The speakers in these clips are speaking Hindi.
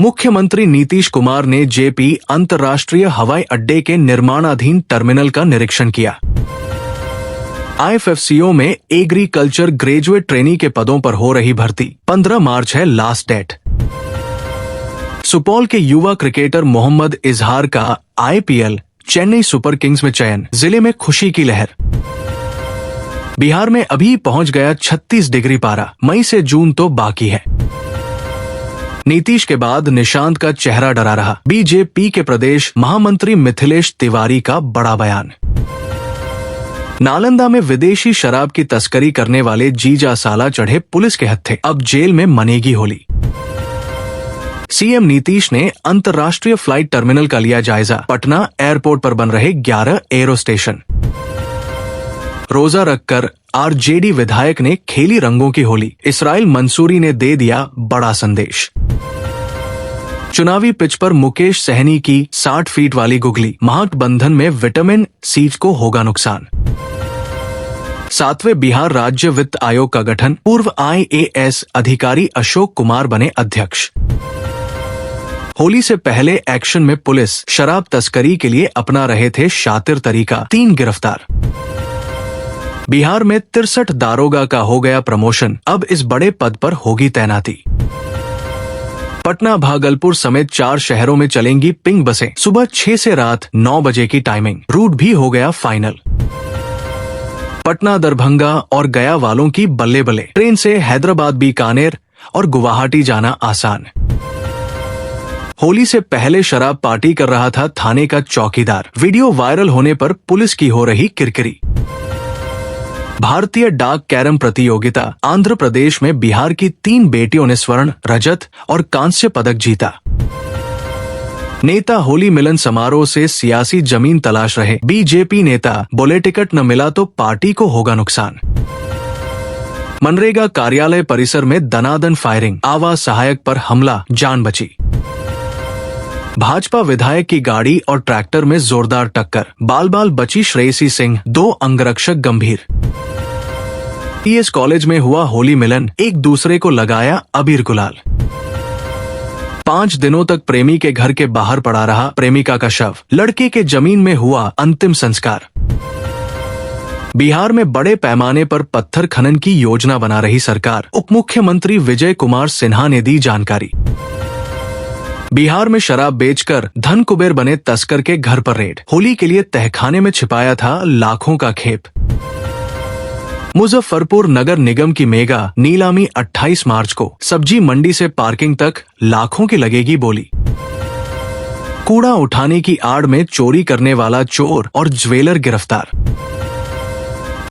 मुख्यमंत्री नीतीश कुमार ने जेपी अंतर्राष्ट्रीय हवाई अड्डे के निर्माणाधीन टर्मिनल का निरीक्षण किया। IFFCO में एग्रीकल्चर ग्रेजुएट ट्रेनी के पदों पर हो रही भर्ती, 15 मार्च है लास्ट डेट। सुपौल के युवा क्रिकेटर मोहम्मद इजहार का IPL चेन्नई सुपर किंग्स में चयन, जिले में खुशी की लहर। बिहार में अभी पहुंच गया 36 डिग्री पारा, मई से जून तो बाकी है। नीतीश के बाद निशांत का चेहरा डरा रहा, बीजेपी के प्रदेश महामंत्री मिथिलेश तिवारी का बड़ा बयान। नालंदा में विदेशी शराब की तस्करी करने वाले जीजा साला चढ़े पुलिस के हत्थे, अब जेल में मनेगी होली। सीएम नीतीश ने अंतर्राष्ट्रीय फ्लाइट टर्मिनल का लिया जायजा, पटना एयरपोर्ट पर बन रहे 11 एरो स्टेशन। रोजा रखकर आरजेडी विधायक ने खेली रंगों की होली, इसराइल मंसूरी ने दे दिया बड़ा संदेश। चुनावी पिच पर मुकेश सहनी की 60 फीट वाली गुगली, महागठबंधन में विटामिन सी को होगा नुकसान। 7वें बिहार राज्य वित्त आयोग का गठन, पूर्व IAS अधिकारी अशोक कुमार बने अध्यक्ष। होली से पहले एक्शन में पुलिस, शराब तस्करी के लिए अपना रहे थे शातिर तरीका, 3 गिरफ्तार। बिहार में 63 दारोगा का हो गया प्रमोशन, अब इस बड़े पद पर होगी तैनाती। पटना भागलपुर समेत 4 शहरों में चलेंगी पिंक बसें, सुबह 6 से रात 9 बजे की टाइमिंग, रूट भी हो गया फाइनल। पटना दरभंगा और गया वालों की बल्ले बल्ले, ट्रेन से हैदराबाद बीकानेर और गुवाहाटी जाना आसान। होली से पहले शराब पार्टी कर रहा था थाने का चौकीदार, वीडियो वायरल होने पर पुलिस की हो रही किरकिरी। भारतीय डाक कैरम प्रतियोगिता, आंध्र प्रदेश में बिहार की 3 बेटियों ने स्वर्ण, रजत और कांस्य पदक जीता। नेता होली मिलन समारोह से सियासी जमीन तलाश रहे, बीजेपी नेता बोले टिकट न मिला तो पार्टी को होगा नुकसान। मनरेगा कार्यालय परिसर में दनादन फायरिंग, आवास सहायक पर हमला, जान बची। भाजपा विधायक की गाड़ी और ट्रैक्टर में जोरदार टक्कर, बाल बाल बची श्रेयसी सिंह, 2 अंगरक्षक गंभीर। PS कॉलेज में हुआ होली मिलन, एक दूसरे को लगाया अबीर गुलाल। 5 दिनों तक प्रेमी के घर के बाहर पड़ा रहा प्रेमिका का शव, लड़के के जमीन में हुआ अंतिम संस्कार। बिहार में बड़े पैमाने पर पत्थर खनन की योजना बना रही सरकार, उप मुख्यमंत्री विजय कुमार सिन्हा ने दी जानकारी। बिहार में शराब बेचकर धन कुबेर बने तस्कर के घर पर रेड, होली के लिए तहखाने में छिपाया था लाखों का खेप। मुजफ्फरपुर नगर निगम की मेगा नीलामी 28 मार्च को, सब्जी मंडी से पार्किंग तक लाखों की लगेगी बोली। कूड़ा उठाने की आड़ में चोरी करने वाला चोर और ज्वेलर गिरफ्तार।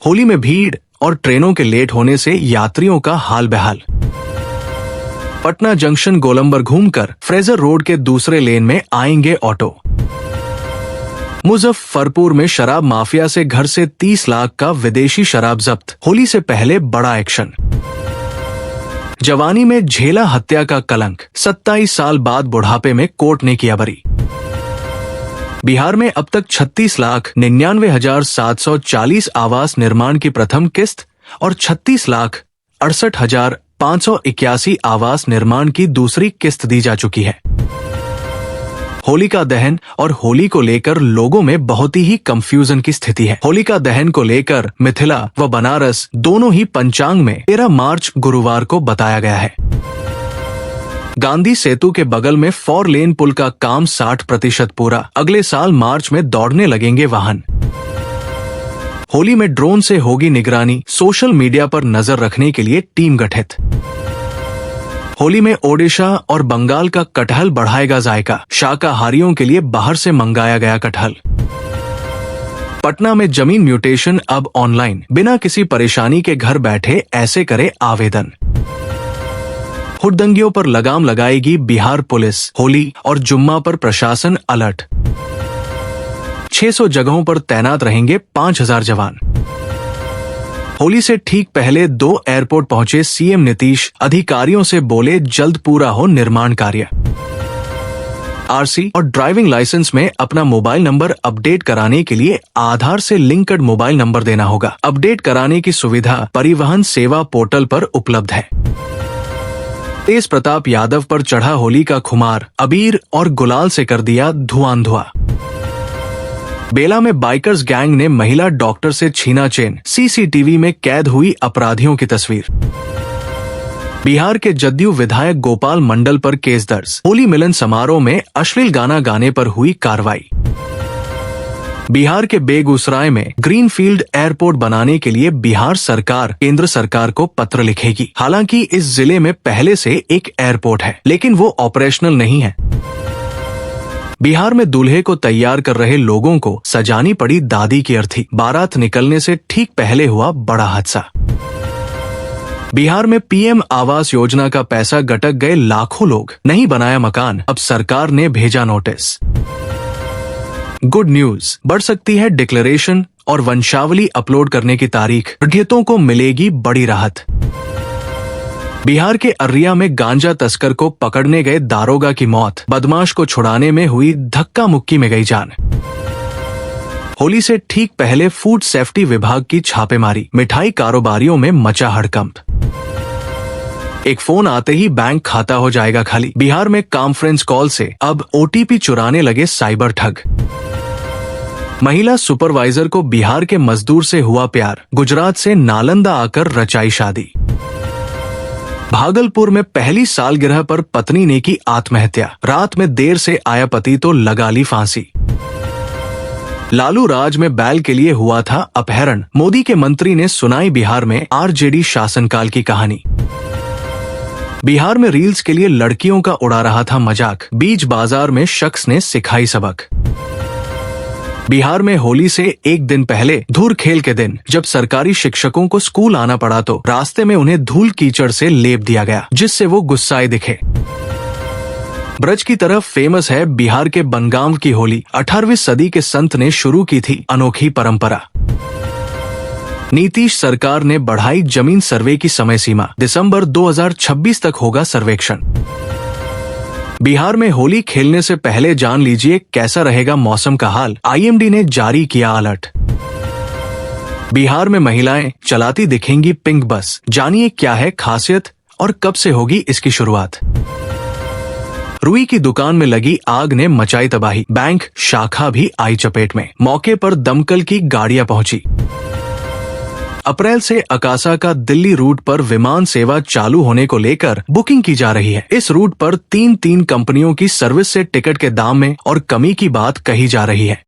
होली में भीड़ और ट्रेनों के लेट होने से यात्रियों का हाल बेहाल। पटना जंक्शन गोलंबर घूमकर फ्रेजर रोड के दूसरे लेन में आएंगे ऑटो। मुजफ्फरपुर में शराब माफिया से घर से 30 लाख का विदेशी शराब जब्त, होली से पहले बड़ा एक्शन। जवानी में झेला हत्या का कलंक, 27 साल बाद बुढ़ापे में कोर्ट ने किया बरी। बिहार में अब तक 36,99,740 आवास निर्माण की प्रथम किस्त और 36,68,581 आवास निर्माण की दूसरी किस्त दी जा चुकी है। होलिका दहन और होली को लेकर लोगों में बहुत ही कंफ्यूजन की स्थिति है। होलिका दहन को लेकर मिथिला व बनारस दोनों ही पंचांग में 13 मार्च गुरुवार को बताया गया है। गांधी सेतु के बगल में 4 लेन पुल का काम 60% पूरा, अगले साल मार्च में दौड़ने लगेंगे वाहन। होली में ड्रोन से होगी निगरानी, सोशल मीडिया पर नजर रखने के लिए टीम गठित। होली में ओडिशा और बंगाल का कटहल बढ़ाएगा जायका, शाकाहारियों के लिए बाहर से मंगाया गया कटहल। पटना में जमीन म्यूटेशन अब ऑनलाइन, बिना किसी परेशानी के घर बैठे ऐसे करे आवेदन। हुड़दंगियों पर लगाम लगाएगी बिहार पुलिस, होली और जुम्मा पर प्रशासन अलर्ट। 600 जगहों पर तैनात रहेंगे 5000 जवान। होली से ठीक पहले 2 एयरपोर्ट पहुंचे सीएम नीतीश, अधिकारियों से बोले जल्द पूरा हो निर्माण कार्य। आरसी और ड्राइविंग लाइसेंस में अपना मोबाइल नंबर अपडेट कराने के लिए आधार से लिंक्ड मोबाइल नंबर देना होगा। अपडेट कराने की सुविधा परिवहन सेवा पोर्टल पर उपलब्ध है। तेज प्रताप यादव पर चढ़ा होली का खुमार, अबीर और गुलाल से कर दिया धुआं। बेला में बाइकर्स गैंग ने महिला डॉक्टर से छीना चेन, सीसीटीवी में कैद हुई अपराधियों की तस्वीर। बिहार के जदयू विधायक गोपाल मंडल पर केस दर्ज, होली मिलन समारोह में अश्लील गाना गाने पर हुई कार्रवाई। बिहार के बेगूसराय में ग्रीनफील्ड एयरपोर्ट बनाने के लिए बिहार सरकार केंद्र सरकार को पत्र लिखेगी। हालांकि इस जिले में पहले से एक एयरपोर्ट है, लेकिन वो ऑपरेशनल नहीं है। बिहार में दूल्हे को तैयार कर रहे लोगों को सजानी पड़ी दादी की अर्थी, बारात निकलने से ठीक पहले हुआ बड़ा हादसा। बिहार में पीएम आवास योजना का पैसा गटक गए लाखों लोग, नहीं बनाया मकान, अब सरकार ने भेजा नोटिस। गुड न्यूज, बढ़ सकती है डिक्लेरेशन और वंशावली अपलोड करने की तारीख, पीड़ितों को मिलेगी बड़ी राहत। बिहार के अर्रिया में गांजा तस्कर को पकड़ने गए दारोगा की मौत, बदमाश को छुड़ाने में हुई धक्का मुक्की में गई जान। होली से ठीक पहले फूड सेफ्टी विभाग की छापेमारी, मिठाई कारोबारियों में मचा हड़कंप। एक फोन आते ही बैंक खाता हो जाएगा खाली, बिहार में कॉन्फ्रेंस कॉल से अब ओटीपी चुराने लगे साइबर ठग। महिला सुपरवाइजर को बिहार के मजदूर से हुआ प्यार, गुजरात से नालंदा आकर रचाई शादी। भागलपुर में पहली सालगिरह पर पत्नी ने की आत्महत्या, रात में देर से आया पति तो लगा ली फांसी। लालू राज में बैल के लिए हुआ था अपहरण, मोदी के मंत्री ने सुनाई बिहार में आरजेडी शासनकाल की कहानी। बिहार में रील्स के लिए लड़कियों का उड़ा रहा था मजाक, बीच बाजार में शख्स ने सिखाई सबक। बिहार में होली से एक दिन पहले धूल खेल के दिन जब सरकारी शिक्षकों को स्कूल आना पड़ा तो रास्ते में उन्हें धूल कीचड़ से लेप दिया गया, जिससे वो गुस्साए दिखे। ब्रज की तरफ फेमस है बिहार के बनगांव की होली, 18वीं सदी के संत ने शुरू की थी अनोखी परंपरा। नीतीश सरकार ने बढ़ाई जमीन सर्वे की समय सीमा, दिसंबर 2026 तक होगा सर्वेक्षण। बिहार में होली खेलने से पहले जान लीजिए कैसा रहेगा मौसम का हाल, आईएमडी ने जारी किया अलर्ट। बिहार में महिलाएं चलाती दिखेंगी पिंक बस, जानिए क्या है खासियत और कब से होगी इसकी शुरुआत। रुई की दुकान में लगी आग ने मचाई तबाही, बैंक शाखा भी आई चपेट में, मौके पर दमकल की गाड़ियां पहुंची। अप्रैल से अकासा का दिल्ली रूट पर विमान सेवा चालू होने को लेकर बुकिंग की जा रही है। इस रूट पर तीन कंपनियों की सर्विस से टिकट के दाम में और कमी की बात कही जा रही है।